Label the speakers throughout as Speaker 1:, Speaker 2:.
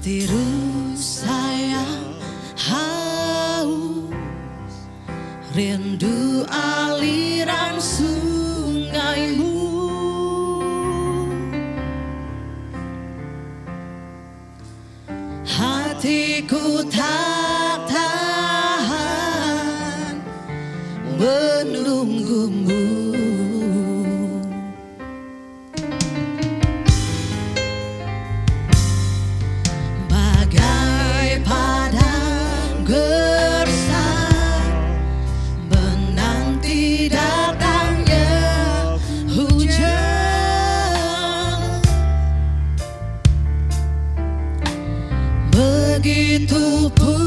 Speaker 1: terus sayang haus, rindu aliran sungaimu. Hatiku tak tahan menunggumu. Bagai padang gersang menanti datangnya hujan. Begitu pun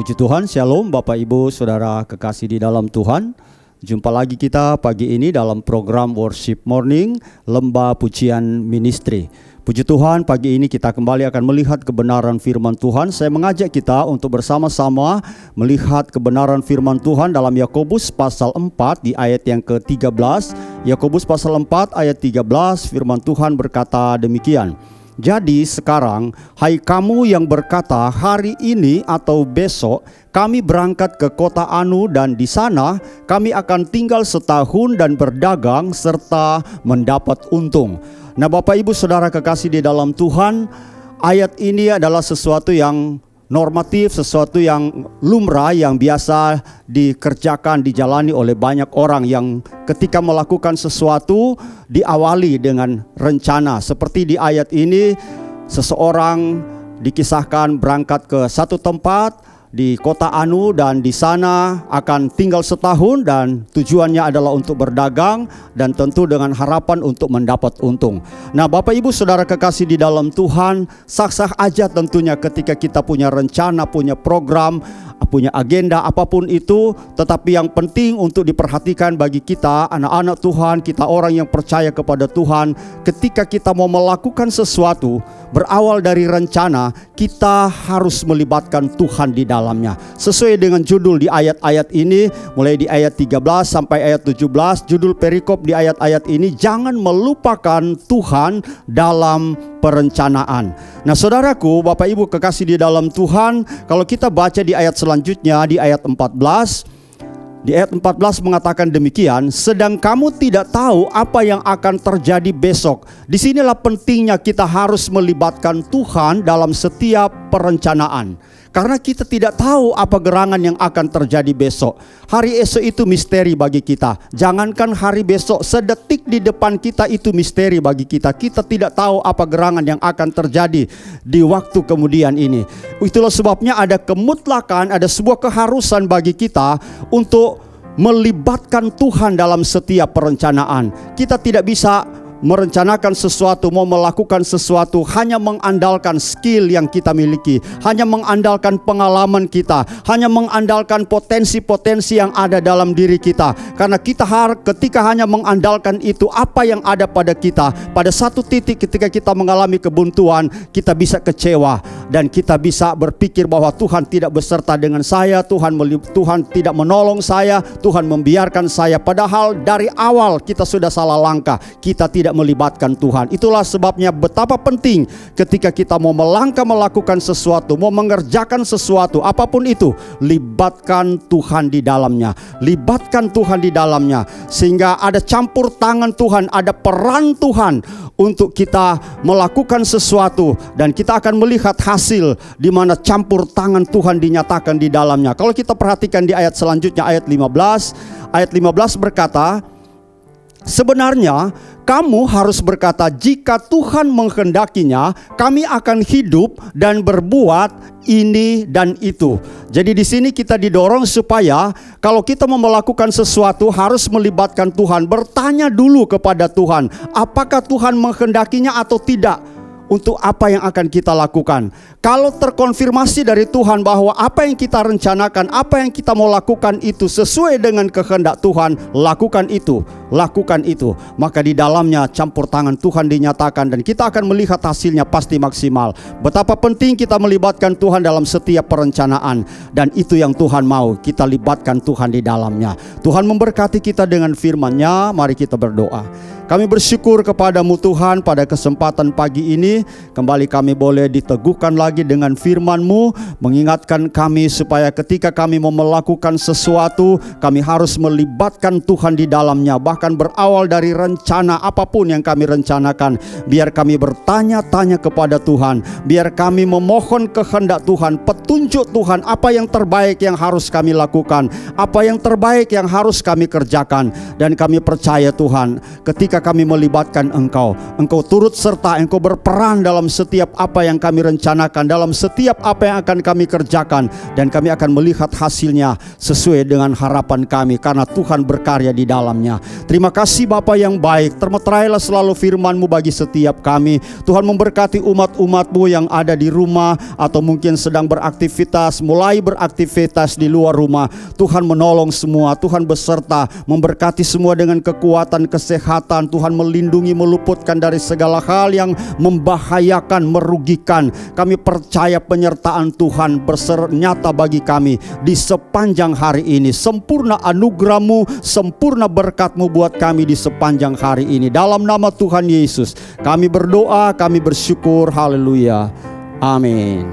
Speaker 2: Puji Tuhan, Shalom Bapak Ibu Saudara kekasih di dalam Tuhan. Jumpa lagi kita pagi ini dalam program Worship Morning Lembah Pujian Ministry. Puji Tuhan, pagi ini kita kembali akan melihat kebenaran firman Tuhan. Saya mengajak kita untuk bersama-sama melihat kebenaran firman Tuhan dalam Yakobus pasal 4 di ayat yang ke-13. Yakobus pasal 4 ayat 13, firman Tuhan berkata demikian. Jadi sekarang, hai kamu yang berkata hari ini atau besok kami berangkat ke kota Anu dan di sana kami akan tinggal setahun dan berdagang serta mendapat untung. Nah, Bapak Ibu Saudara kekasih di dalam Tuhan, ayat ini adalah sesuatu yang normatif, sesuatu yang lumrah, yang biasa dikerjakan, dijalani oleh banyak orang yang ketika melakukan sesuatu diawali dengan rencana. Seperti di ayat ini, seseorang dikisahkan berangkat ke satu tempat di kota Anu dan di sana akan tinggal setahun dan tujuannya adalah untuk berdagang dan tentu dengan harapan untuk mendapat untung. Nah, Bapak Ibu Saudara kekasih di dalam Tuhan, sah-sah aja tentunya ketika kita punya rencana, punya program, punya agenda apapun itu, tetapi yang penting untuk diperhatikan bagi kita anak-anak Tuhan, kita orang yang percaya kepada Tuhan, ketika kita mau melakukan sesuatu berawal dari rencana, kita harus melibatkan Tuhan di dalamnya. Sesuai dengan judul di ayat-ayat ini, mulai di ayat 13 sampai ayat 17, judul perikop di ayat-ayat ini, jangan melupakan Tuhan dalam perencanaan. Nah, saudaraku, Bapak Ibu kekasih di dalam Tuhan, kalau kita baca di ayat selanjutnya di ayat 14, di ayat 14 mengatakan demikian, sedang kamu tidak tahu apa yang akan terjadi besok. Disinilah pentingnya kita harus melibatkan Tuhan dalam setiap perencanaan. Karena kita tidak tahu apa gerangan yang akan terjadi besok. Hari esok itu misteri bagi kita. Jangankan hari besok, sedetik di depan kita itu misteri bagi kita. Kita tidak tahu apa gerangan yang akan terjadi di waktu kemudian ini. Itulah sebabnya ada kemutlakan, ada sebuah keharusan bagi kita untuk melibatkan Tuhan dalam setiap perencanaan. Kita tidak bisa merencanakan sesuatu, mau melakukan sesuatu hanya mengandalkan skill yang kita miliki, hanya mengandalkan pengalaman kita, hanya mengandalkan potensi-potensi yang ada dalam diri kita. Karena kita ketika hanya mengandalkan itu, apa yang ada pada kita, pada satu titik ketika kita mengalami kebuntuan, kita bisa kecewa dan kita bisa berpikir bahwa Tuhan tidak beserta dengan saya, Tuhan tidak menolong saya, Tuhan membiarkan saya. Padahal dari awal kita sudah salah langkah, kita tidak melibatkan Tuhan. Itulah sebabnya betapa penting ketika kita mau melangkah melakukan sesuatu, mau mengerjakan sesuatu, apapun itu, libatkan Tuhan di dalamnya. Libatkan Tuhan di dalamnya sehingga ada campur tangan Tuhan, ada peran Tuhan untuk kita melakukan sesuatu dan kita akan melihat hasil di mana campur tangan Tuhan dinyatakan di dalamnya. Kalau kita perhatikan di ayat selanjutnya, ayat 15 berkata, sebenarnya kamu harus berkata, jika Tuhan menghendakinya, kami akan hidup dan berbuat ini dan itu. Jadi di sini kita didorong supaya kalau kita mau melakukan sesuatu harus melibatkan Tuhan. Bertanya dulu kepada Tuhan, apakah Tuhan menghendakinya atau tidak? Untuk apa yang akan kita lakukan. Kalau terkonfirmasi dari Tuhan bahwa apa yang kita rencanakan, apa yang kita mau lakukan itu sesuai dengan kehendak Tuhan, lakukan itu. Maka di dalamnya campur tangan Tuhan dinyatakan dan kita akan melihat hasilnya pasti maksimal. Betapa penting kita melibatkan Tuhan dalam setiap perencanaan. Dan itu yang Tuhan mau, kita libatkan Tuhan di dalamnya. Tuhan memberkati kita dengan firman-Nya. Mari kita berdoa. Kami bersyukur kepadamu Tuhan pada kesempatan pagi ini. Kembali kami boleh diteguhkan lagi dengan firman-Mu, mengingatkan kami supaya ketika kami mau melakukan sesuatu, kami harus melibatkan Tuhan di dalamnya. Bahkan berawal dari rencana apapun yang kami rencanakan, biar kami bertanya-tanya kepada Tuhan, biar kami memohon kehendak Tuhan, petunjuk Tuhan, apa yang terbaik yang harus kami lakukan, apa yang terbaik yang harus kami kerjakan. Dan kami percaya Tuhan, ketika kami melibatkan Engkau, Engkau turut serta, Engkau berperan berperan dalam setiap apa yang kami rencanakan, dalam setiap apa yang akan kami kerjakan, dan kami akan melihat hasilnya sesuai dengan harapan kami karena Tuhan berkarya di dalamnya. Terima kasih Bapa yang baik, termeterailah selalu firman-Mu bagi setiap kami. Tuhan memberkati umat-umat-Mu yang ada di rumah atau mungkin sedang beraktivitas, mulai beraktivitas di luar rumah. Tuhan menolong semua, Tuhan beserta, memberkati semua dengan kekuatan, kesehatan. Tuhan melindungi, meluputkan dari segala hal yang membahayakan, merugikan. Kami percaya penyertaan Tuhan nyata bagi kami di sepanjang hari ini. Sempurna anugerah-Mu, sempurna berkat-Mu buat kami di sepanjang hari ini. Dalam nama Tuhan Yesus kami berdoa, kami bersyukur. Haleluya. Amin.